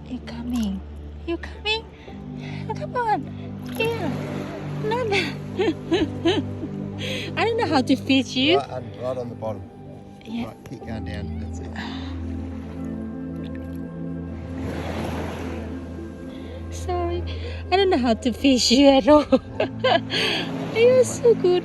You coming? You coming? Come on. Here. No, no. I don't know how to fish you. Right on the bottom. Yeah. Right, keep going down. That's it. Sorry. I don't know how to fish you at all. You're so good.